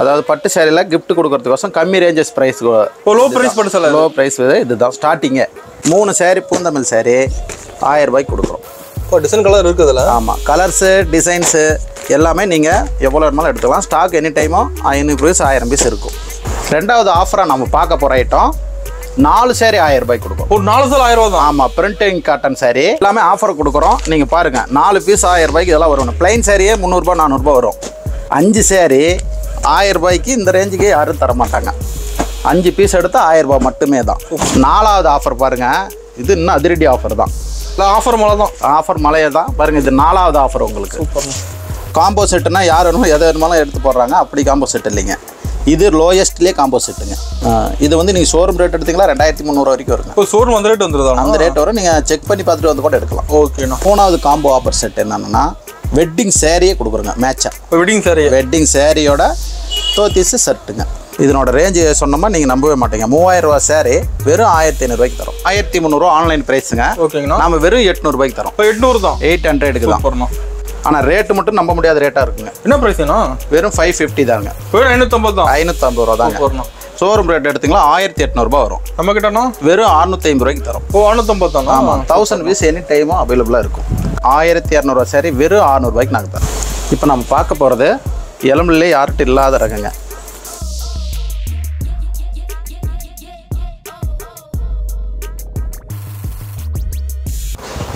அதாவது பட்டு சேரீல கிஃப்ட் கொடுக்கறதுக்கோசம் கம்மி ரேஞ்சஸ் பிரைஸ். லோ பிரைஸ் பட்டு சேலை. லோ பிரைஸ் இதுதான் ஸ்டார்டிங்கே. 3 சேரீ பூந்தமிழ் சேரீ 1000 ரூபாய்க்கு கொடுக்குறோம். டிசைன் கலர் இருக்குதுல்ல? ஆமாம். கலர்ஸு டிசைன்ஸு எல்லாமே நீங்கள் எவ்வளோ வேணுமாலும் எடுத்துக்கலாம். ஸ்டாக் எனி டைமும் 500 பீஸ் 1000 பீஸ் இருக்கும். ரெண்டாவது ஆஃபராக நம்ம பார்க்க போகிற ஐட்டம் 4 சேரீ 1000 ரூபாய்க்கு கொடுக்கும். ஒரு 4 சேலை 1000 ரூபா தான். ஆமாம். பிரிண்டிங் காட்டன் சேரீ எல்லாமே ஆஃபர் கொடுக்குறோம். நீங்கள் பாருங்கள் 4 பீஸ் 1000 ரூபாய்க்கு இதெல்லாம் வரும். பிளைன் சேரீயே 300 400 வரும். 5 சேரீ 1000 ரூபாய்க்கு இந்த ரேஞ்சுக்கு யாரும் தரமாட்டாங்க. 5 பீஸ் எடுத்தால் 1000 ரூபாய் மட்டுமே தான். 4வது ஆஃபர் பாருங்கள். இது இன்னும் அதிரடி ஆஃபர் தான். ஆஃபர் மலை தான். ஆஃபர் மலையை தான் பாருங்கள். இது 4வது ஆஃபர் உங்களுக்கு. காம்போ செட்டுனா யார் வேணுமோ எதை வேணுமாலும் எடுத்து போடுறாங்க. அப்படி காம்போ செட் இல்லைங்க. இது லோயஸ்ட்லேயே காம்போ செட்டுங்க. இது வந்து நீங்கள் ஷோரூம் ரேட் எடுத்தீங்களா 2300 வரைக்கும் வருங்க. இப்போ ஷோரூம் அந்த ரேட் வந்துருதா? அந்த ரேட் வரும். நீங்கள் செக் பண்ணி பார்த்துட்டு வந்து கூட எடுக்கலாம். ஓகேண்ணா. 3வது காம்போ ஆஃபர் செட் என்னன்னா வெட்டிங் சேரீயே கொடுக்குறோங்க. மேட்சா வெட்டிங் சேரீயோட தோத்திஸ் செட்டுங்க. இதனோட ரேஞ்சு சொன்னோம்னா நீங்கள் நம்பவே மாட்டீங்க. 3000 ரூபா சேரீ வெறும் 1500 ரூபாய்க்கு தரும். 1300 ஆன்லைன் ப்ரைஸுங்க. ஓகேங்கண்ணா. நம்ம வெறும் 800 ரூபாய்க்கு தரோம். 800 தான். 800க்கு தான். ஆனால் ரேட்டு மட்டும் நம்ப முடியாத ரேட்டாக இருக்குங்க. என்ன ப்ரைஸ்ண்ணா? வெறும் 550 தாங்க. வெறும் 550 தான். 550 ரூபா தாங்க. ஷோரூம் ரேட் எடுத்தீங்களா 1800 ரூபா வரும். நம்ம கிட்டனா வெறும் 650 ரூபாய்க்கு தரும். 650 தான். ஆமாம். 1000 பீஸ் எனி டைமும் அவைலபிளாக இருக்கும். 1200 ரூபா சரி வெறும் 600 ரூபாய்க்கு நாங்கள் தரோம். இப்போ நம்ம பார்க்க போகிறது எலும்புலே யார்கிட்ட இல்லாத ரகங்க.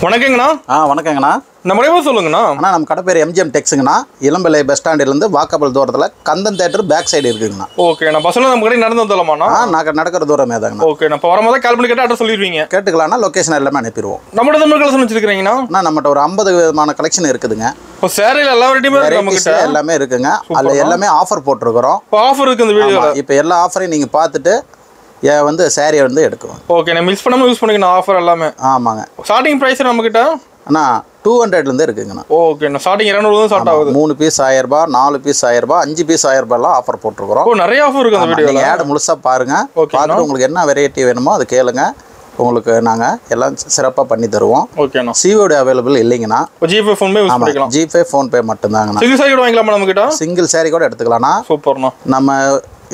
வணக்கங்கண்ணா. வணக்கங்கண்ணா. நம்ம சொல்லுங்கண்ணா. அண்ணா நம்ம கடை பேர் எம்ஜிஎம் டெக்ஸுங்கண்ணா. இளம்பிள்ளை பஸ் ஸ்டாண்டிலேருந்து வாக்கபிள் தூரத்தில் கந்தன் தேட்டர் பேக் சைடு இருக்குங்கண்ணா. ஓகேண்ணா. பஸ்ஸில் நம்ம கடை நடந்து வந்துடலாமாண்ணா? நாங்கள் நடக்கிற தூரமே தாங்கண்ணா. ஓகேண்ணா. இப்போ வரும்போது கால் பண்ணி கேட்டால் அட்ரஸ் சொல்லிடுவீங்க. கேட்டுக்கலாம்னா லொக்கேஷன் எல்லாமே அனுப்பிடுவோம். நம்மளோட தமிழ் கலெக்ஷன் வச்சிருக்கீங்கண்ணா? நம்மகிட்ட ஒரு 50 விதமான கலெக்ஷன் இருக்குதுங்க. இப்போ சேரீல எல்லா வெரைட்டியுமே எல்லாமே இருக்குங்க. அதில் எல்லாமே ஆஃபர் போட்டிருக்கிறோம். ஆஃபர் இருக்குது இந்த வீடியோவில். இப்போ எல்லா ஆஃபரையும் நீங்கள் பார்த்துட்டு வந்து சேரீயை வந்து எடுக்கணும். ஓகேண்ணா. மிஸ் பண்ணாமல் யூஸ் பண்ணிக்கணும் ஆஃபர் எல்லாமே. ஆமாங்க. ஸ்டார்டிங் ப்ரைஸ் நம்மக்கிட்ட அண்ணா 200லேருந்து இருக்குங்கண்ணா. ஓகேண்ணா. ஸ்டார்டிங் 200 ஸ்டார்ட் ஆகுது. 3 பீஸ் 1000 ரூபாய், 4 பீஸ் 1000 ரூபாய், 5 பீஸ் 1000 ரூபாய்லாம் ஆஃபர் போட்டிருக்கிறோம். நிறைய ஆஃபர் இருக்குது அந்த வீடியோவில். நீங்கள் ஆட் முழுசாக பாருங்கள். பார்த்துட்டு உங்களுக்கு என்ன வெரைட்டி வேணுமோ அது கேளுங்க. உங்களுக்கு நாங்கள் எல்லாம் சிறப்பாக பண்ணி தருவோம். ஓகேண்ணா. சிஓடி அவைலபிள் இல்லைங்கண்ணா. ஜிபே ஃபோன்பே யூஸ் பண்ணிக்கலாம். ஜிபே ஃபோன்பே மட்டும்தாங்கண்ணா. சிங்கிள் சாரி கூட வாங்கிக்கலாமா நம்மக்கிட்ட? சிங்கிள் சாரி கூட எடுத்துக்கலாம்ண்ணா. சூப்பர்ண்ணா. நம்ம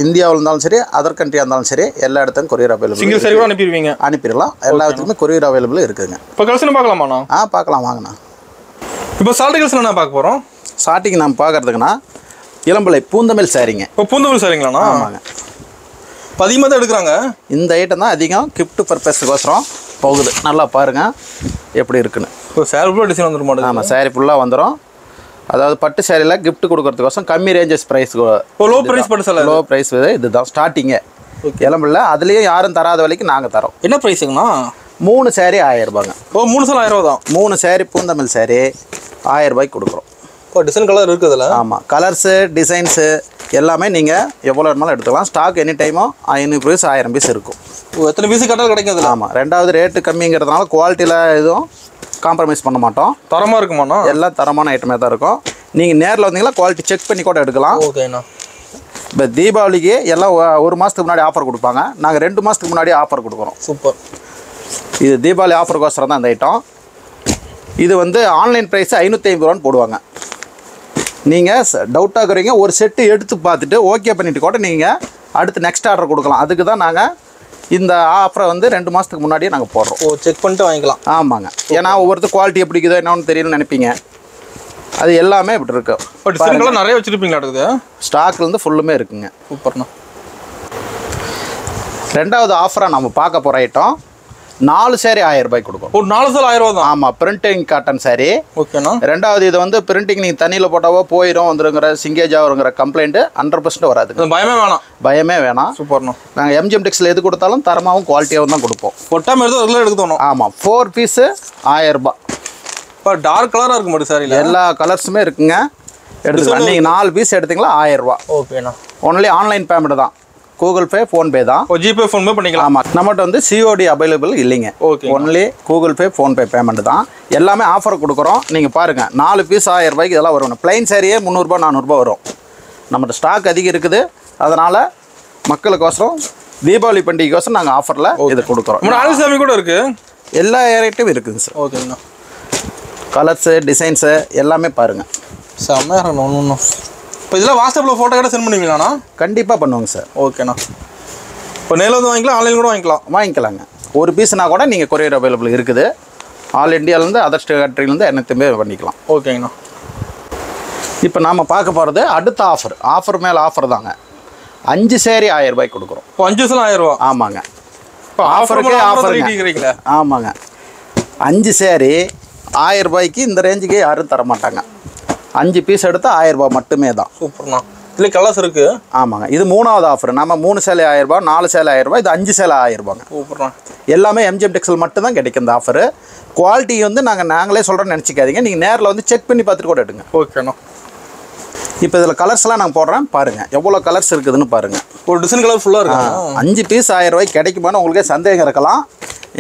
இந்தியாவில் இருந்தாலும் சரி அதர் கண்ட்ரியாக இருந்தாலும் சரி எல்லா இடத்துக்கும் கொரியர் அவைலபிள். சிங்கிள் சாரி கூட அனுப்பிடுவீங்க? அனுப்பிடலாம். எல்லா இடத்துக்குமே கொரியர் அவைலபிள் இருக்குதுங்க. இப்போ கலெக்ஷன் பார்க்கலாமாண்ணா? பார்க்கலாம் வாங்கண்ணா. இப்போ ஸ்டார்டிங் கலெக்ஷன் என்ன பார்க்க போகிறோம்? ஸ்டார்டிங் நம்ம பார்க்குறதுக்குண்ணா இளம்பிள்ளை பூந்தமிழ் சாரிங்க. இப்போ பூந்தமிழ் சாரிங்களாண்ணா? ஆமாங்க. அதிகமாக தான் எடுக்கிறாங்க. இந்த ஐட்டம் தான் அதிகம் கிஃப்ட் பர்பஸ்க்கோசரம் போகுது. நல்லா பாருங்கள் எப்படி இருக்குன்னு. இப்போ சேரீ ஃபுல்லாக டிசைன் வந்துடும் மாட்டேன். ஆமாம். சேரீ ஃபுல்லாக வந்துடும். அதாவது பட்டு சேரீல கிஃப்ட் கொடுக்கறதுக்கோசம் கம்மி ரேஞ்சஸ் ப்ரைஸ். லோ ப்ரைஸ் பட்டு சேலை. லோ ப்ரைஸ் இதுதான் ஸ்டார்டிங்கே. இளம்பிள்ளை அதுலேயும் யாரும் தராத விலைக்கு நாங்கள் தரோம். என்ன ப்ரைஸுங்கண்ணா? 3 சேரீ 1000 ரூபாங்க. 3 சேலை 1000 ரூபா தான். 3 சேரீ பூந்தமிழ் சேரீ 1000 ரூபாய்க்கு கொடுக்குறோம். டிசைன் கலர் இருக்குதுல்ல? ஆமாம். கலர்ஸு டிசைன்ஸு எல்லாமே நீங்கள் எவ்வளோ வேணுமாலும் எடுத்துக்கலாம். ஸ்டாக் எனி டைமும் 500 பீஸ் 1000 பீஸ் இருக்கும். எத்தனை பீஸ் கட்டால் கிடைக்கும்? ஆமாம். ரெண்டாவது ரேட்டு கம்மிங்கிறதுனால குவாலிட்டியில் எதுவும் காம்ப்ரமைஸ் பண்ண மாட்டோம். தரமாக இருக்குமாண்ணா? எல்லாம் தரமான ஐட்டமே தான் இருக்கும். நீங்கள் நேரில் வந்தீங்களா குவாலிட்டி செக் பண்ணி கூட எடுக்கலாம். ஓகேண்ணா. இப்போ தீபாவளிக்கு எல்லாம் 1 மாதத்துக்கு முன்னாடி ஆஃபர் கொடுப்பாங்க. நாங்கள் 2 மாதத்துக்கு முன்னாடி ஆஃபர் கொடுக்குறோம். சூப்பர். இது தீபாவளி ஆஃபருக்கோசரம் தான் இந்த ஐட்டம். இது வந்து ஆன்லைன் ப்ரைஸ் 550 ரூபான்னு போடுவாங்க. நீங்கள் டவுட்டாக இருக்கிறீங்க ஒரு செட்டு எடுத்து பார்த்துட்டு ஓகே பண்ணிவிட்டு கூட நீங்கள் அடுத்து நெக்ஸ்ட் ஆர்டர் கொடுக்கலாம். அதுக்கு தான் நாங்கள் இந்த ஆஃபரை வந்து 2 மாதத்துக்கு முன்னாடியே நாங்கள் போடுறோம். செக் பண்ணிட்டு வாங்கிக்கலாம். ஆமாங்க. ஏன்னா ஒவ்வொருத்தர் குவாலிட்டி எப்படி இருக்குதோ என்னன்னு தெரியணும்னு நினைப்பீங்க. அது எல்லாமே இப்படி இருக்கு. நிறைய வச்சுருப்பீங்களா? ஸ்டாக்லேருந்து ஃபுல்லுமே இருக்குங்க. சூப்பர்ண்ணா. ரெண்டாவது ஆஃபராக நம்ம பார்க்க போகிற ஐட்டம் 4 சேரீ 1000 ரூபாய்க்கு கொடுக்கும். ஒரு 4 சேலை 1000 ரூபா தான். ஆமாம். Printing cotton sari. ஓகேண்ணா. ரெண்டாவது இது வந்து பிரிண்டிங் நீங்கள் தண்ணியில் போட்டாவோ போயிடும் வந்துருங்கிற சிங்கேஜ் ஆகுங்கிற கம்ப்ளைண்ட்டு 100% வராது. பயமே வேணாம். பயமே வேணாம். சூப்பர்ண்ணா. நாங்கள் எம்ஜிஎம் டெக்ஸில் எது கொடுத்தாலும் தரமாகவும் குவாலிட்டியாகவும் தான் கொடுப்போம். ஒட்டாமல் எடுத்து எடுக்க தோணும். ஆமாம். 4 பீஸு 1000 ரூபா. இப்போ டார்க் கலராக இருக்க மாட்டேன் சாரியில். எல்லா கலர்ஸுமே இருக்குங்க. எடுத்துக்கலாம். நீங்கள் 4 பீஸ் எடுத்தீங்களா 1000 ரூபா. ஓகேண்ணா. ஒன்லி ஆன்லைன் பேமெண்ட் தான். கூகுள் பே ஃபோன்பே தான். ஜிபே ஃபோன்பே பண்ணிக்கலாம். ஆமாம். நம்மகிட்ட வந்து சிஓடி அவைலபிள் இல்லைங்க. Okay. Only Google Pay PhonePe payment தான். எல்லாமே ஆஃபர் கொடுக்குறோம். நீங்கள் பாருங்கள் 4 பீஸ் 1000 ரூபாய்க்கு இதெல்லாம் வரும். பிளைன் சேரீயே 300 ரூபா 400 ரூபா வரும். நம்மகிட்ட ஸ்டாக் அதிகம் இருக்குது. அதனால் மக்களுக்கோசரம் தீபாவளி பண்டிகைக்கோசரம் நாங்கள் ஆஃபரில் இதை கொடுக்குறோம். சாமி கூட இருக்குது. எல்லா ஐட்டமும் இருக்குதுங்க சார். ஓகேங்கண்ணா. கலர்ஸு டிசைன்ஸு எல்லாமே பாருங்கள். செம்மையாக ஒன்று இப்போ இதெல்லாம் வாட்ஸ்அப்பில் ஃபோட்டோ கூட சென்ட் பண்ணுவீங்களாண்ணா? கண்டிப்பாக பண்ணுவோங்க சார். ஓகேண்ணா. இப்போ நேரில் வந்து வாங்கிக்கலாம், ஆன்லைன் கூட வாங்கிக்கலாங்க. ஒரு பீஸ்னா கூட நீங்கள் கொரியர் அவைலபிள் இருக்குது. ஆல் இந்தியாவிலேருந்து அதர் கண்ட்ரிலேருந்து என்னத்தையுமே பண்ணிக்கலாம். ஓகேங்கண்ணா. இப்போ நாம் பார்க்க போகிறது அடுத்த ஆஃபர் மேலே ஆஃபர் தாங்க. 5 சேரீ 1000 ரூபாய்க்கு கொடுக்குறோம். இப்போ 5 சேலை 1000 ரூபா? ஆமாங்க. இப்போ ஆஃபருக்கே ஆஃபர். ஆமாங்க. 5 சேரீ 1000 ரூபாய்க்கு இந்த ரேஞ்சுக்கு யாரும் தர மாட்டாங்க. 5 பீஸ் எடுத்தால் 1000 ரூபாய் மட்டுமே தான். சூப்பர்ண்ணா. இதில் கலர்ஸ் இருக்குது. ஆமாங்க. இது 3வது ஆஃபர். நம்ம 3 சேலை 1000 ரூபாய், 4 சேலை 1000 ரூபாய், இது 5 சேலை 1000 ரூபாங்க. சூப்பர்ண்ணா. எல்லாமே எம்ஜிஎம் டெக்ஸ்டைல் மட்டும் தான் கிடைக்கும் இந்த ஆஃபரு. குவாலிட்டி வந்து நாங்களே சொல்கிறோன்னு நினச்சிக்காதீங்க. நீங்கள் நேரில் வந்து செக் பண்ணி பார்த்துட்டு கூட எடுங்க. ஓகேண்ணா. இப்போ இதில் கலர்ஸ்லாம் நான் போடுறேன் பாருங்கள், எவ்வளோ கலர்ஸ் இருக்குதுன்னு பாருங்கள். ஒரு டிசைன் கலர் ஃபுல்லாக இருக்கு. 5 பீஸ் 1000 ரூபாய்க்கு கிடைக்குமான்னு உங்களுக்கே சந்தேகம் இருக்கலாம்.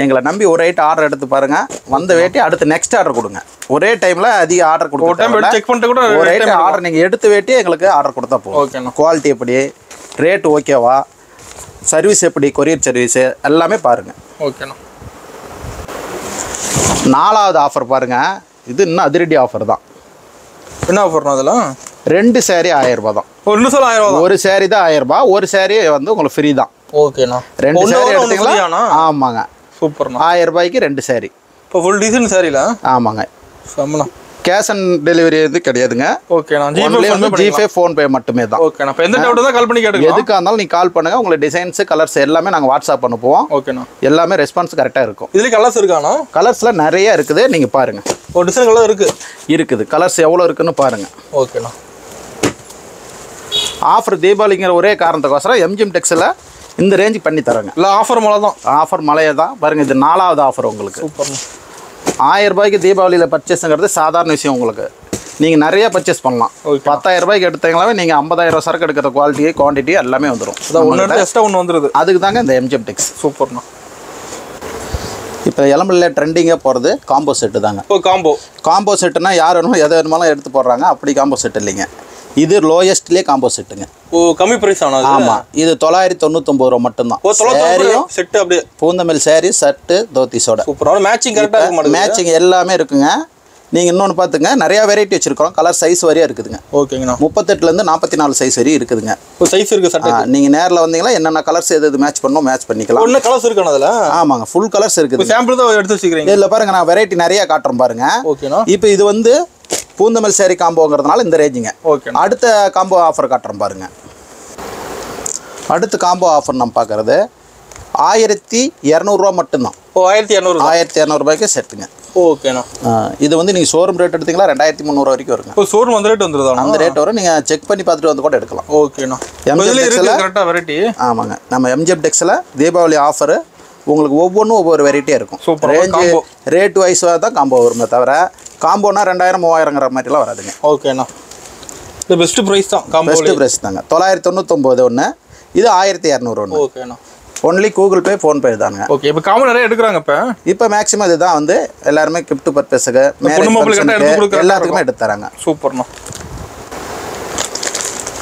எங்களை நம்பி ஒரு ஐட்டம் ஆர்டர் எடுத்து பாருங்கள். வந்த வேட்டி அடுத்து நெக்ஸ்ட் ஆர்டர் கொடுங்க. ஒரே டைமில் அதிக ஆர்டர் கொடுக்க ஒரு ஐட்டம் ஆர்டர் நீங்கள் எடுத்து வேட்டி எங்களுக்கு ஆர்டர் கொடுத்தா போதும். ஓகேண்ணா. குவாலிட்டி எப்படி, ரேட் ஓகேவா, சர்வீஸ் எப்படி, கொரியர் சர்வீஸு எல்லாமே பாருங்கள். ஓகேண்ணா. 4வது ஆஃபர் பாருங்கள். இது இன்னும் அதிரடி ஆஃபர் தான். என்ன ஆஃபர்ண்ணா அதெல்லாம்? 2 சேரீ 1000 ரூபாய் தான். ஒரு 2 சேலை 1000 ரூபா? ஒரு சேரீ தான் 1000 ரூபாய். ஒரு சேரீ வந்து உங்களுக்கு ஃப்ரீ தான். ஓகேண்ணா. 2 சேரீ எடுத்தீங்களா? ஆமாங்க. சூப்பர்ண்ணா. 1000 ரூபாய்க்கு 2 சேரீ. இப்போ ஃபுல் டிசைன் சேரீல? ஆமாங்க. சம்பளம் கேஷ் ஆன் டெலிவரி எது கிடையாதுங்க. ஓகேண்ணா. ஜிபே ஃபோன்பே மட்டுமே தான். ஓகேண்ணா. இப்போ எந்த டவுட் தான் கால் பண்ணி கேட்டுக்கலாம். எதுக்காக இருந்தாலும் நீங்கள் கால் பண்ணுங்கள். உங்களுக்கு டிசைன்ஸ் கலர்ஸ் எல்லாமே நாங்கள் வாட்ஸ்அப் அனுப்புவோம். ஓகேண்ணா. எல்லாமே ரெஸ்பான்ஸ் கரெக்டாக இருக்கும். இதுலேயே கலர்ஸ் இருக்காண்ணா? கலர்ஸில் நிறைய இருக்குது, நீங்கள் பாருங்கள். ஒரு டிசைன் கலர் இருக்குது. கலர்ஸ் எவ்வளோ இருக்குன்னு பாருங்கள். ஓகேண்ணா. ஆஃபர் தீபாவளிங்கிற ஒரே காரணத்துக்கோசரம் எம்ஜிஎம் டெக்ஸ்டைல் இந்த ரேஞ்சுக்கு பண்ணி தராங்க. இல்லை ஆஃபர் மழை தான். ஆஃபர் மழையே தான் பாருங்கள். இது 4வது ஆஃபர் உங்களுக்கு. சூப்பர்ண்ணா. 1000 ரூபாய்க்கு தீபாவளியில் பர்ச்சேஸுங்கிறது சாதாரண விஷயம். உங்களுக்கு நீங்கள் நிறைய பர்ச்சேஸ் பண்ணலாம். 10,000 ரூபாய்க்கு எடுத்தீங்களாவே நீங்கள் 50,000 சரக்கு எடுக்கிற குவான்டிட்டி எல்லாமே வந்துடும். ஒன்று வந்துடுது. அதுக்கு தாங்க இந்த எம்ஜிஎம் டெக்ஸ். சூப்பர்ண்ணா. இப்போ இளம்பிள்ளையில் ட்ரெண்டிங்காக போகிறது காம்போ செட்டு தாங்க. காம்போ செட்டுனா யார் வேணுமோ எதை வேணுமாலும் எடுத்து போடுறாங்க. அப்படி காம்போ செட் இல்லைங்க. இது லோயஸ்ட்லேயே காம்போ செட்டுங்க. கம்மி பிரைஸ் ஆனால்? ஆமாம். இது 999 ரூபா மட்டும்தான். சேரீயும் செட்டு அப்படியே பூந்தமிழ் சேரீ, ஷர்ட்டு, தோத்திஸோட சூப்பராக மேட்சிங் கரெக்டாக இருக்கும். மேட்சிங் எல்லாமே இருக்குங்க. நீங்கள் இன்னொன்று பார்த்துங்க, நிறையா வெரைட்டி வச்சுருக்கோம். கலர் சைஸ் வரையாக இருக்குதுங்க. ஓகேங்கண்ணா. 38லேருந்து 44 சைஸ் வரையும் இருக்குதுங்க. சைஸ் இருக்குது சட்டை. நீங்கள் நேரில் வந்தீங்கன்னா என்னென்ன கலர்ஸ் எது மேட்ச் பண்ணணும் மேட்ச் பண்ணிக்கலாம். ஒன்று கலர்ஸ் இருக்கானு அதில்? ஆமாங்க. ஃபுல் கலர்ஸ் இருக்குது. சாம்பிள் தான் எடுத்து வச்சுக்கிறீங்க. இதில் பாருங்கள், நான் வெரைட்டி நிறையா காட்டுறேன் பாருங்கள். ஓகேண்ணா. இப்போ இது வந்து பூந்தமிழ் சேரீ காம்போங்கிறதுனால இந்த ரேஞ்சுங்க. ஓகே. அடுத்த காம்போ ஆஃபர் காட்டுறேன் பாருங்கள். அடுத்த காம்போ ஆஃபர் நம்ம பார்க்குறது 1200 ரூபா மட்டும்தான். 1200 ரூபாய்க்கு செட்டுங்க. ஓகேண்ணா. இது வந்து நீங்கள் ஷோரூம் ரேட் எடுத்தீங்களா 2300 வரைக்கும் வருங்க. இப்போ ஷோரூம் அந்த ரேட் வந்துருதா? அந்த ரேட் வரும். நீங்கள் செக் பண்ணி பார்த்துட்டு வந்து கூட எடுக்கலாம். ஓகேண்ணா. கரெக்டாக வெரைட்டி. ஆமாங்க. நம்ம எம்ஜிஎம் டெக்ஸில் தீபாவளி ஆஃபரு உங்களுக்கு ஒவ்வொன்றும் ஒவ்வொரு வெரைட்டியாக இருக்கும். ரேஞ்சு ரேட் வைஸாக தான் காம்போ வருமே தவிர காம்போனா 2000 3000ங்கிற மாதிரிலாம் வராதுங்க. ஓகேண்ணா. இது பெஸ்ட்டு ப்ரைஸ் தான். பெஸ்ட்டு ப்ரைஸ் தாங்க. 999 ஒன்று, இது 1200 ஒன்று. ஓகேண்ணா. ஒன்லி கூகுள் பே ஃபோன்பே தாங்க. ஓகே. இப்போ காமன் நிறைய எடுக்கிறாங்க. இப்போ மேக்ஸிமம் இதுதான் வந்து எல்லாருமே கிஃப்ட் பர்பஸுக்கு எல்லாத்துக்குமே எடுத்து தராங்க. சூப்பர்ண்ணா.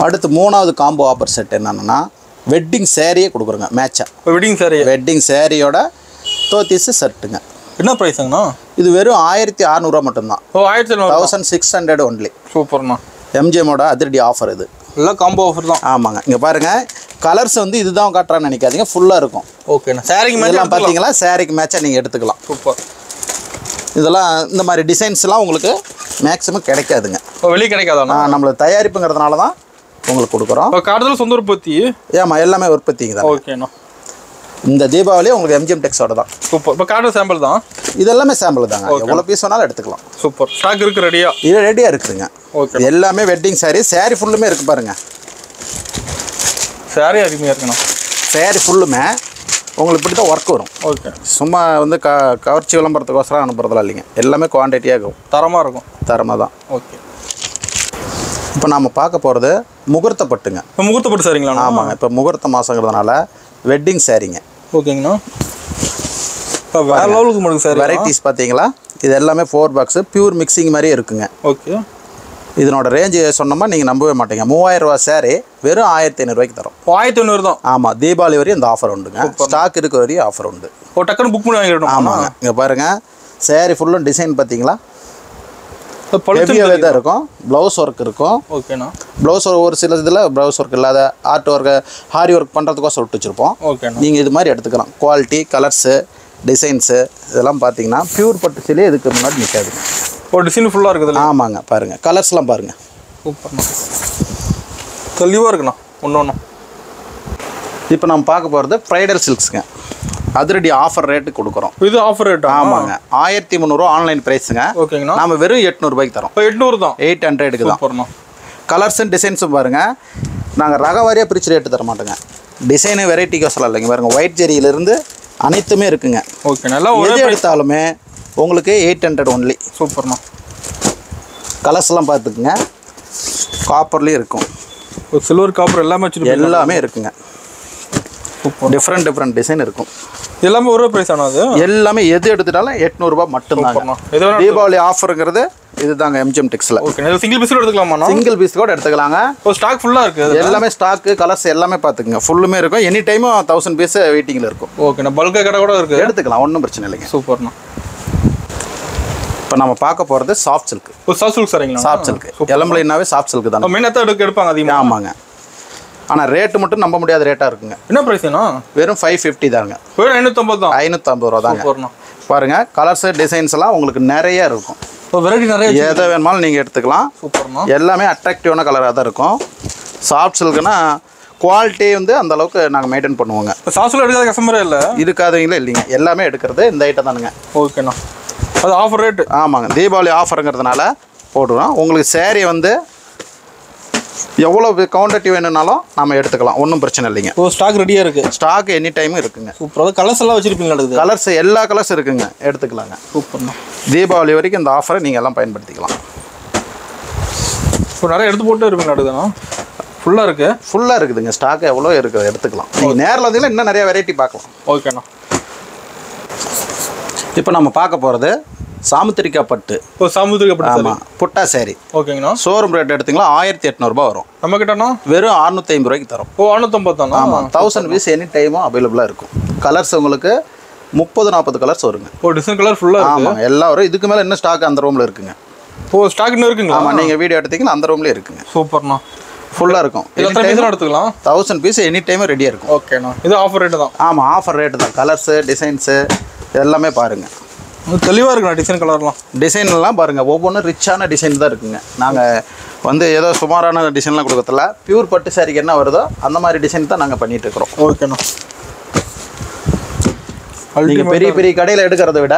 அடுத்து 3வது காம்போ ஆஃபர் செட் என்னன்னா வெட்டிங் சேரீயே கொடுக்குறோங்க மேட்சா. வெட்டிங் சேரீயோட தோத்திஸ் ஷர்ட்டுங்க. என்ன ப்ரைஸுங்கண்ணா? இது வெறும் 1600 ரூபா மட்டும்தான். 1600 ஒன்லி. சூப்பர்ண்ணா. எம்ஜிஎம்மோட அதிரடி ஆஃபர் இது. எல்லாம் காம்போ ஆஃபர் தான். ஆமாங்க. இங்கே பாருங்கள், கலர்ஸ் வந்து இதுதான் காட்டுறான்னு நினைக்காதீங்க, ஃபுல்லாக இருக்கும். ஓகேண்ணா. சாரிக்கு மேட்ச் பார்த்தீங்களா? சாரிக்கு மேட்சாக நீங்கள் எடுத்துக்கலாம். சூப்பர். இதெல்லாம் இந்த மாதிரி டிசைன்ஸ்லாம் உங்களுக்கு மேக்ஸிமம் கிடைக்காதுங்க. வெளியே கிடைக்காதா? நம்மளுக்கு தயாரிப்புங்கிறதுனால தான் உங்களுக்கு கொடுக்குறோம். காட்டுதல் சொந்த உற்பத்தி? ஆமாம், எல்லாமே உற்பத்திங்க தான். ஓகேண்ணா. இந்த தீபாவளி உங்களுக்கு எம்ஜிஎம் டெக்ஸோட தான். சூப்பர். இப்போ காட்டுற சாம்பிள் தான். இது எல்லாமே சாம்பிள் தாங்க. எவ்வளோ பீஸ் வேணாலும் எடுத்துக்கலாம். சூப்பர். ஸ்டாக் இருக்குது ரெடியாக? இது ரெடியாக இருக்குதுங்க. ஓகே. எல்லாமே வெட்டிங் சாரீ ஃபுல்லுமே இருக்குது பாருங்கள். சாரீ அருமையாக இருக்கணும். சாரீ ஃபுல்லுமே உங்களுக்கு இப்படி தான் ஒர்க் வரும். ஓகே. சும்மா வந்து கவர்ச்சி விளம்பரத்துக்கோசரம் அனுப்புறதுலாம் இல்லைங்க. எல்லாமே குவான்டிட்டியாக இருக்கும். தரமாக இருக்கும். தரமாக தான். ஓகே. இப்போ நாம் பார்க்க போகிறது முகூர்த்த பட்டுங்க. இப்போ முகூர்த்த பட்டு சாரிங்களா? ஆமாங்க. இப்போ முகூர்த்த மாதங்கிறதுனால வெட்டிங் சாரீங்க. ஓகேங்கண்ணா. இப்போ வேறு லெவலுக்கு மட்டும் சார் வெரைட்டிஸ் பார்த்தீங்களா? இது எல்லாமே 4 பாக்ஸு பியூர் மிக்சிங் மாதிரியே இருக்குங்க. ஓகே. இதனோட ரேஞ்சு சொன்னோம்னா நீங்கள் நம்பவே மாட்டீங்க. 3000 ரூபா சாரீ வெறும் 1500 ரூபாய்க்கு தரும். 1500 தான்? ஆமாம். தீபாவளி வரையும் இந்த ஆஃபர் உண்டுங்க. ஸ்டாக் இருக்க வரையும் ஆஃபர் உண்டு. டக்குன்னு புக் பண்ணி வாங்கிடணும். ஆமாங்க. இங்கே பாருங்கள், சாரீ ஃபுல்லும் டிசைன் பார்த்தீங்களா? ஹெவியாகவே தான் இருக்கும். ப்ளவுஸ் ஒர்க் இருக்கும். ஓகேண்ணா. ப்ளவுஸ் ஒரு சில இதில் ப்ளவுஸ் ஒர்க் இல்லாத ஆர்ட் ஒர்க்கு ஹாரி ஒர்க் பண்ணுறதுக்கோசம் விட்டு வச்சுருப்போம். ஓகேண்ணா. நீங்கள் இது மாதிரி எடுத்துக்கலாம். குவாலிட்டி, கலர்ஸு, டிசைன்ஸு இதெல்லாம் பார்த்தீங்கன்னா பியூர் பட்டு சிலே இதுக்கு முன்னாடி நிற்காது. ஒரு டிசைன் ஃபுல்லாக இருக்குது. ஆமாங்க, பாருங்கள் கலர்ஸ்லாம் பாருங்கள். சூப்பர்ண்ணா, தெளிவாக இருக்குண்ணா ஒன்று ஒன்றும். இப்போ நம்ம பார்க்க போகிறது ப்ரைடல் சில்க்ஸுங்க. அதிரடி ஆஃபர் ரேட்டு கொடுக்குறோம். இது ஆஃபர் ரேட்? ஆமாங்க, 1300 ஆன்லைன் ப்ரைஸுங்க. ஓகேங்கண்ணா. நம்ம வெறும் 800 தரோம். 800 தான். 800க்கு தான். கலர்ஸும் டிசைன்ஸும் பாருங்கள். நாங்கள் ரக வாரியாக பிரித்து ரேட்டு தர மாட்டோங்க. டிசைனு வெரைட்டிக்கு சொல்லலாம் இல்லைங்க. பாருங்கள், ஒயிட் ஜெரியிலேருந்து அனைத்துமே இருக்குங்க. ஓகே, நல்லா எது எடுத்தாலுமே உங்களுக்கு 800 ஒன்லி. சூப்பர்ண்ணா. கலர்ஸ்லாம் பார்த்துக்குங்க. காப்பர்லேயும் இருக்கும், சில்வர் காப்பர் எல்லாமே இருக்குங்க. டிஃப்ரெண்ட் டிசைன் இருக்கும். எல்லாமே ஒரே ப்ரைஸ் ஆனால் அது எல்லாமே எது எடுத்துட்டாலும் 800 மட்டும்தாங்க. தீபாவளி ஆஃபருங்கிறது இதுதாங்க எம்ஜிஎம் டெக்ஸில். ஓகே, சிங்கிள் பீஸ் எடுத்துக்கலாமா? சிங்கிள் பீஸ் கூட எடுத்துக்கலாங்க. ஸ்டாக் ஃபுல்லாக இருக்குது. எல்லாமே ஸ்டாக்கு, கலர்ஸ் எல்லாமே பார்த்துக்குங்க. ஃபுல்லுமே இருக்கும். எனி டைமும் 1000 பீஸ் வெயிட்டிங்கில் இருக்கும். ஓகேண்ணா. பல்காக கடை கூட இருக்குது, எடுத்துக்கலாம், ஒன்றும் பிரச்சனை இல்லைங்க. சூப்பர்ண்ணா. இப்போ நம்ம பார்க்க போகிறது சாஃப்ட் சில்க். சாஃப்ட் சில்க் சரிங்களா? சாஃப்ட் சில்க் எலம்பலைனாவே சாஃப்ட் சில்க் தான். மெயினாக எடுப்பாங்க அதிகமாக. ஆமாங்க, ஆனால் ரேட்டு மட்டும் நம்ப முடியாத ரேட்டாக இருக்குங்க. என்ன ப்ரைஸ்ண்ணா? வெறும் 550 தாங்க. வெறும் 550 தான். 550 ரூபா தாங்க. பாருங்கள், கலர்ஸ் டிசைன்ஸ் எல்லாம் உங்களுக்கு நிறைய இருக்கும். வெரைட்டி நிறைய, எதை வேணுமாலும் நீங்கள் எடுத்துக்கலாம். சூப்பர்ண்ணா. எல்லாமே அட்ராக்டிவான கலராக தான் இருக்கும். சாஃப்ட் சில்க்னா குவாலிட்டி வந்து அந்த அளவுக்கு நாங்கள் மெயின்டைன் பண்ணுவோங்க. சாஃப்ட் சில்க் எடுக்காத கஸ்டமரே இல்லை, இருக்காதவங்களே இல்லைங்க. எல்லாமே எடுக்கிறது இந்த ஐட்டம் தானுங்க. ஓகேண்ணா. அது ஆஃபர் ரேட்டு? ஆமாங்க, தீபாவளி ஆஃபருங்கிறதுனால போடுறோம். உங்களுக்கு சேரீ வந்து எவ்வளோ குவான்டிட்டி வேணும்னாலும் நம்ம எடுத்துக்கலாம், ஒன்றும் பிரச்சனை இல்லைங்க. ஸ்டாக் ரெடியாக இருக்குது. ஸ்டாக் எனி டைமும் இருக்குங்க. சூப்பர். கலர்ஸ் எல்லாம் வச்சுருப்பீங்களா? கலர்ஸ் எல்லா கலர்ஸ் இருக்குங்க, எடுத்துக்கலாங்க. சூப்பர்ண்ணா. தீபாவளி வரைக்கும் இந்த ஆஃபரை நீங்கள் எல்லாம் பயன்படுத்திக்கலாம். இப்போ நிறைய எடுத்து போட்டு இருப்பீங்களா? ஃபுல்லாக இருக்குது. ஃபுல்லாக இருக்குதுங்க. ஸ்டாக் எவ்வளோ இருக்குது, எடுத்துக்கலாம். நீங்கள் நேரில் வந்தீங்கன்னா இன்னும் நிறைய வெரைட்டி பார்க்கலாம். ஓகேண்ணா. இப்போ நம்ம பார்க்க போகிறது சாமுத்திரிக்கா பட்டு. சாமுத்திரிக்கா பட்டு. ஆமாம், புட்டா சேரீ. ஓகேங்கண்ணா. ஷோரூம் ரேட் எடுத்திங்களா 1800 ரூபா வரும். நம்ம கிட்டண்ணா வெறும் 650 தரோம். 650 தானே? ஆமாம், 1000 பீஸ் எனி டைமும் அவைலபிளாக இருக்கும். கலர்ஸ் உங்களுக்கு 30-40 கலர்ஸ் வருங்க. டிசைன் கலர் ஃபுல்லாக. ஆமாம், எல்லாம் வரும். இதுக்கு மேலே இன்னும் ஸ்டாக் அந்த ரூமில் இருக்குங்க. ஸ்டாக் இன்னும் இருக்குங்களா? ஆமாம், நீங்கள் வீடியோ எடுத்தீங்கன்னா அந்த ரூம்லேயே இருக்குங்க. சூப்பர்ண்ணா. ஃபுல்லாக இருக்கும். எத்தனை பீஸ் எடுத்துக்கலாம்? 1000 பீஸ் எனி டைமும் ரெடியாக இருக்கும். ஓகேண்ணா. இது ஆஃபர் ரேட்டு தான்? ஆமாம், ஆஃபர் ரேட்டு தான். கலர்ஸு டிசைன்ஸு எல்லாமே பாருங்கள். தெளிவாக இருக்குண்ணா. டிசைன் கலர்லாம், டிசைன்லாம் பாருங்கள். ஒவ்வொன்றும் ரிச்சான டிசைன் தான் இருக்குங்க. நாங்கள் வந்து ஏதோ சுமாரான டிசைன்லாம் கொடுக்கறதில்ல. பியூர் பட்டு சாரிக்கு என்ன வருதோ அந்த மாதிரி டிசைன் தான் நாங்கள் பண்ணிகிட்டு இருக்கிறோம். ஓகேண்ணா. நீங்கள் பெரிய பெரிய கடையில் எடுக்கிறத விட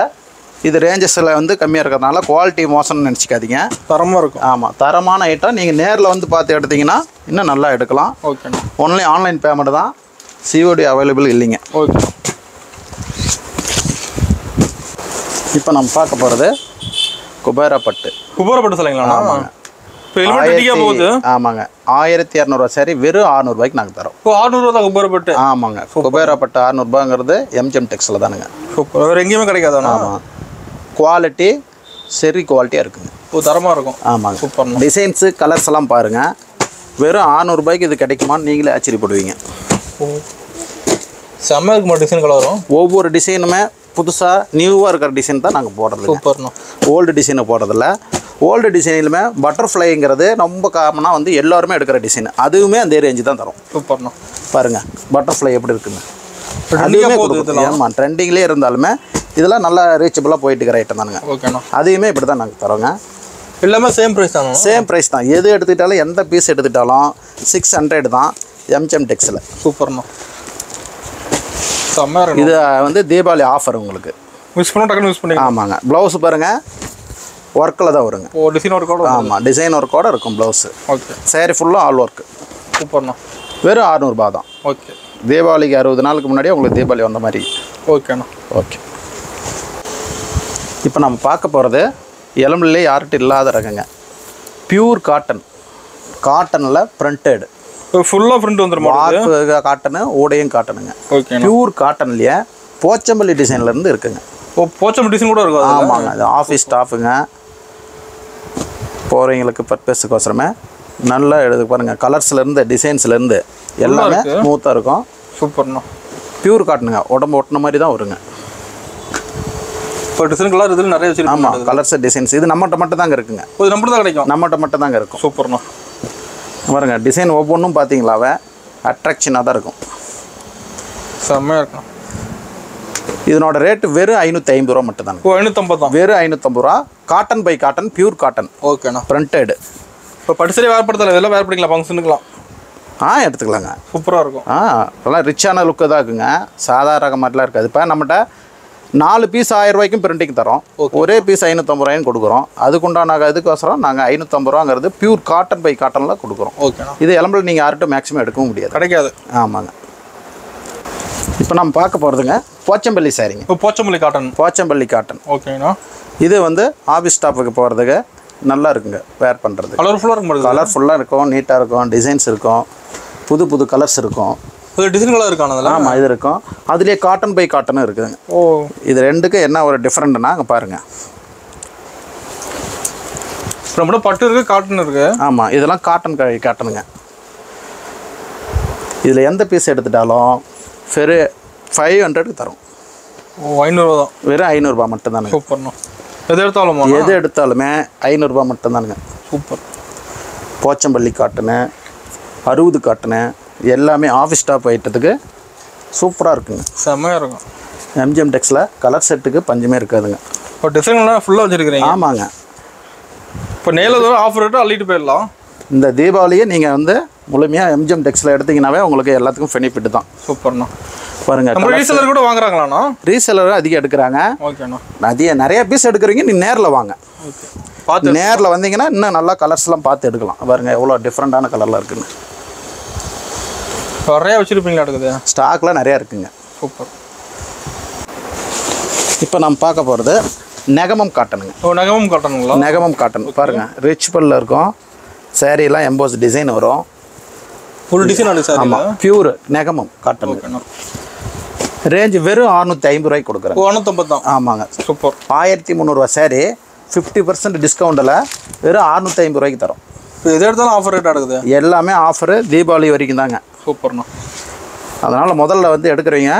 இது ரேஞ்சஸில் வந்து கம்மியாக இருக்கிறதுனால குவாலிட்டி மோசம்னு நினச்சிக்காதீங்க. தரமாக இருக்கும். ஆமாம், தரமான ஐட்டம். நீங்கள் நேரில் வந்து பார்த்து எடுத்திங்கன்னா இன்னும் நல்லா எடுக்கலாம். ஓகேண்ணா. ஒன்லி ஆன்லைன் பேமெண்ட் தான், சிஓடி அவைலபிள் இல்லைங்க. ஓகே. இப்போ நம்ம பார்க்க போகிறது குபேரா பட்டு. குபேரா பட்டு சொல்லுங்களா? ஆமாங்க. ஆமாங்க, 1200 சாரி வெறும் 600 நாங்கள் தரோம். 600 தான் குபேரா பட்டு? ஆமாங்க, குபேரா பட்டு 600 எம்ஜிஎம் டெக்ஸில் தானுங்க. சூப்பர். வேறு எங்கேயுமே கிடைக்காதா? ஆமாம், குவாலிட்டி சரி குவாலிட்டியாக இருக்குங்க. தரமாக இருக்கும். ஆமாங்க. சூப்பர். டிசைன்ஸு கலர்ஸ் எல்லாம் பாருங்கள். வெறும் 600 இது கிடைக்குமான்னு நீங்களே ஆச்சரியப்படுவீங்க. செம்ம இருக்குமா டிசைன் கலரும்? ஒவ்வொரு டிசைனுமே புதுசாக நியூவாக இருக்கிற டிசைன் தான் நாங்கள் போடுறது. சூப்பர்ண்ணா. ஓல்டு டிசைனை போடுறதில்ல. ஓல்டு டிசைனிலுமே பட்டர்ஃப்ளைங்கிறது ரொம்ப காமனாக வந்து எல்லாருமே எடுக்கிற டிசைன். அதுவுமே அந்த ரேஞ்சு தான் தரும். சூப்பர்ண்ணா. பாருங்கள் பட்டர்ஃப்ளை எப்படி இருக்குங்க. அதுவுமே ஆமாம், ட்ரெண்டிங்லேயே இருந்தாலுமே இதெல்லாம் நல்லா ரீச்சபிளாக போயிட்டு இருக்கிற ஐட்டம் தானுங்க. ஓகேண்ணா. அதையுமே இப்படி தான் நாங்கள் தரோங்க. எல்லாமே சேம் ப்ரைஸ் தானே? சேம் ப்ரைஸ் தான். எது எடுத்துக்கிட்டாலும் எந்த பீஸ் எடுத்துக்கிட்டாலும் 600 தான் எம்ஜிஎம் டெக்ஸில். சூப்பர்ண்ணா. இது வந்து தீபாவளி ஆஃபர் உங்களுக்கு. மிஸ் பண்ண டக்குனு யூஸ் பண்ணி. ஆமாங்க, ப்ளவுஸ் பாருங்கள் ஒர்க்கில் தான் வருங்க. டிசைன் ஒர்க்கோட? ஆமாம், டிசைன் ஒர்க்கோட இருக்கும் ப்ளவுஸு. ஓகே. சேரீ ஃபுல்லாக ஆல் ஒர்க்கு. சூப்பர்ண்ணா. வெறும் 600 தான். ஓகே. தீபாவளிக்கு 60 நாளுக்கு முன்னாடியே உங்களுக்கு தீபாவளி வந்த மாதிரி. ஓகேண்ணா. ஓகே. இப்போ நம்ம பார்க்க போகிறது எலம்பிலே யார்கிட்ட இல்லாத ரகங்க. Pure cotton. காட்டனில் பிரிண்டட். ஃபுல்லாக பிரிண்ட் வந்துருமா? காட்டனு, ஊடையும் காட்டனுங்க. ஓகே. பியூர் காட்டன்லேயே போச்சம்பள்ளி டிசைன்லேருந்து இருக்குங்க. போச்சம்பள்ளி டிசைன் கூட இருக்கும்? ஆமாங்க, அது ஆஃபீஸ் ஸ்டாஃபுங்க போகிறவங்களுக்கு பர்பஸுக்கோசரமே நல்லா எழுது பாருங்கள். கலர்ஸ்லேருந்து டிசைன்ஸ்லேருந்து எல்லாமே ஸ்மூத்தாக இருக்கும். சூப்பர்ண்ணா. பியூர் காட்டனுங்க, உடம்பு ஒட்டின மாதிரி தான் வருங்க. இப்போ டிசைன் கலர் இதில் நிறைய வச்சிருக்கோம். ஆமாம், கலர்ஸ் டிசைன்ஸ் இது நம்மகிட்ட மட்டும் தாங்க இருக்குங்க. இது நம்மகிட்ட தான் கிடைக்கும். நம்மகிட்ட மட்டும் தாங்க இருக்கும். சூப்பர்ண்ணா. பாருங்க டிசைன் ஒவ்வொன்றும் பார்த்தீங்களாவே அட்ராக்ஷனாக தான் இருக்கும். செம்மையாக இருக்கும். இதனோட ரேட்டு வெறும் 550 ரூபா மட்டும் தாங்க. 550 தான். வெறும் 550 ரூபா. காட்டன் பை காட்டன், பியூர் காட்டன். ஓகேண்ணா. பிரிண்டட். இப்போ பட்டுசரி வேறுபடுத்தல, இதெல்லாம் வேறு பண்ணிக்கலாம், ஃபங்க்ஷனுக்குலாம் எடுத்துக்கலாங்க. சூப்பராக இருக்கும். நல்லா ரிச்சான லுக்கு தான் இருக்குங்க. சாதாரண ரகம் மாதிரிலாம் இருக்காது. இப்போ நம்மகிட்ட 4 பீஸ் 1000 ரூபாய்க்கும் பிரிண்டிங் தரோம். ஒரே பீஸ் 550 ரூபாயும் கொடுக்குறோம். அதுக்குண்டான இதுக்கோசரம் நாங்கள் 550 ரூபாங்கிறது பியூர் காட்டன் பை காட்டனில் கொடுக்குறோம். ஓகேண்ணா. இது எலம்பில் நீங்கள் யார்கிட்டும் மேக்ஸிமம் எடுக்கவும் முடியாது, கிடைக்காது. ஆமாங்க. இப்போ நம்ம பார்க்க போகிறதுங்க போச்சம்பள்ளி சாரிங்க. இப்போ போச்சம்பள்ளி காட்டன். போச்சம்பள்ளி காட்டன். ஓகேண்ணா. இது வந்து ஆஃபீஸ் ஸ்டாஃபுக்கு போகிறதுக்கு நல்லா இருக்குங்க, வேர் பண்ணுறது. கலர்ஃபுல்லாக இருக்கும். கலர்ஃபுல்லாக இருக்கும், நீட்டாக இருக்கும், டிசைன்ஸ் இருக்கும், புது புது கலர்ஸ் இருக்கும். இது டிசைன் கலர் இருக்கானதில்ல? ஆமாம், இது இருக்கும். அதுலேயே காட்டன் பை காட்டனும் இருக்குதுங்க. இது ரெண்டுக்கு என்ன ஒரு டிஃப்ரெண்ட்னா அங்கே பாருங்கள். நம்மளோட பட்டு இருக்குது, காட்டன் இருக்குது. ஆமாம், இதெல்லாம் காட்டன் காட்டனுங்க. இதில் எந்த பீஸ் எடுத்துட்டாலும் வெறும் 500க்கு தரும். 500 தான். வெறும் 500 மட்டும்தானுங்க. சூப்பர்ண்ணா. எது எடுத்தாலும் எது எடுத்தாலுமே 500 மட்டும்தானுங்க. சூப்பர். போச்சம்பள்ளி காட்டனு, 60 காட்டனு எல்லாமே ஆஃபீஸ் ஸ்டாப் ஐட்டத்துக்கு சூப்பராக இருக்குங்க. செம்மையாக இருக்கும். எம்ஜிஎம் டெக்ஸில் கலர் செட்டுக்கு பஞ்சமே இருக்காதுங்க. இப்போ டிசைன்லாம் ஃபுல்லாக வச்சுருக்கிறீங்க. ஆமாங்க. இப்போ நேரில் ஆஃபர் ரேட்டு அள்ளிட்டு போயிடலாம். இந்த தீபாவளியை நீங்கள் வந்து முழுமையாக எம்ஜிஎம் டெக்ஸில் எடுத்திங்கனாவே உங்களுக்கு எல்லாத்துக்கும் பெனிஃபிட் தான். சூப்பர்ண்ணா. பாருங்கள், நம்ம ரீசெலர் கூட வாங்குறாங்களாண்ணா? ரீசெலரும் அதிகம் எடுக்கிறாங்க. ஓகேண்ணா. நிறைய பீஸ் எடுக்கிறீங்க, நீ நேரில் வாங்க. ஓகே, பார்த்து நேரில் வந்தீங்கன்னா இன்னும் நல்லா கலர்ஸ்லாம் பார்த்து எடுக்கலாம். பாருங்கள் எவ்வளோ டிஃப்ரெண்ட்டான கலரில் இருக்குன்னு. நிறையா வச்சுருப்பீங்களா? எடுக்குது ஸ்டாக்லாம் நிறையா இருக்குங்க. சூப்பர். இப்போ நம்ம பார்க்க போகிறது நெகமம் காட்டனுங்க. நெகமம் காட்டனுங்களா? நெகமம் காட்டன் பாருங்கள், ரிச் பல்லில் இருக்கும். சேரீலாம் எம்போஸ் டிசைன் வரும். ஃபுல் டிசைன் ஆகுது சார். ஆமாம், பியூர் நெகமம் காட்டன். ரேஞ்சு வெறும் 650 ரூபாய்க்கு கொடுக்குறேன். 650 தான். ஆமாங்க. சூப்பர். 1300 ரூபா சேரீ 50% டிஸ்கவுண்ட்டில் வெறும் 650 ரூபாய்க்கு தரோம். இப்போ எது எடுத்தாலும் ஆஃபர் ரேட் எடுக்குது. எல்லாமே ஆஃபரு தீபாவளி வரைக்கும் தாங்க. சூப்பர்ண்ணா. அதனால் முதல்ல வந்து எடுக்கிறீங்க,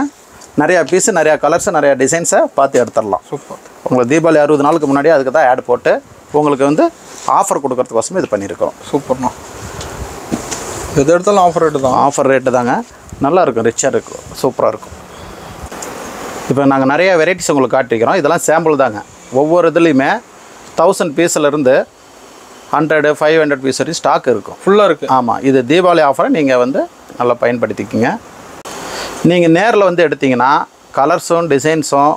நிறையா பீஸு, நிறையா கலர்ஸு, நிறையா டிசைன்ஸை பார்த்து எடுத்துடலாம். சூப்பர். உங்களுக்கு தீபாவளி 60 நாளுக்கு முன்னாடி அதுக்கு தான் ஆட் போட்டு உங்களுக்கு வந்து ஆஃபர் கொடுக்கறதுக்கோசமே இது பண்ணியிருக்கோம். சூப்பர்ண்ணா. எது எடுத்தாலும் ஆஃபர் ரேட்டு தான். ஆஃபர் ரேட்டு தாங்க. நல்லா இருக்கும், ரிச்சாக இருக்கும், சூப்பராக இருக்கும். இப்போ நாங்கள் நிறைய வெரைட்டிஸ் உங்களுக்கு காட்டிக்கிறோம். இதெல்லாம் சாம்பிள் தாங்க. ஒவ்வொரு இதுலேயுமே 1000 பீஸிலேருந்து 100, 500 பீஸ் வரைக்கும் ஸ்டாக் இருக்கும். ஃபுல்லாக இருக்குது. ஆமாம், இது தீபாவளி ஆஃபரை நீங்கள் வந்து நல்லா பயன்படுத்திக்கிங்க. நீங்கள் நேரில் வந்து எடுத்திங்கன்னா கலர்ஸும் டிசைன்ஸும்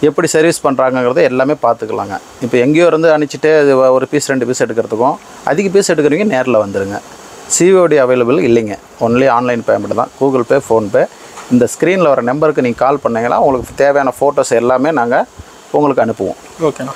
எப்படி சர்வீஸ் பண்ணுறாங்கங்கிறத எல்லாமே பார்த்துக்கலாங்க. இப்போ எங்கேயோ இருந்து அனுப்பிச்சிட்டு இது ஒரு பீஸ் 2 பீஸ் எடுக்கிறதுக்கும் அதிக பீஸ் எடுக்கிறவங்க நேரில் வந்துடுங்க. சிஓடி அவைலபிள் இல்லைங்க, ஒன்லி ஆன்லைன் பேமெண்ட் தான். Google Pay, PhonePe. இந்த ஸ்க்ரீனில் வர நம்பருக்கு நீங்கள் கால் பண்ணிங்கன்னா உங்களுக்கு தேவையான ஃபோட்டோஸ் எல்லாமே நாங்கள் உங்களுக்கு அனுப்புவோம். ஓகேண்ணா.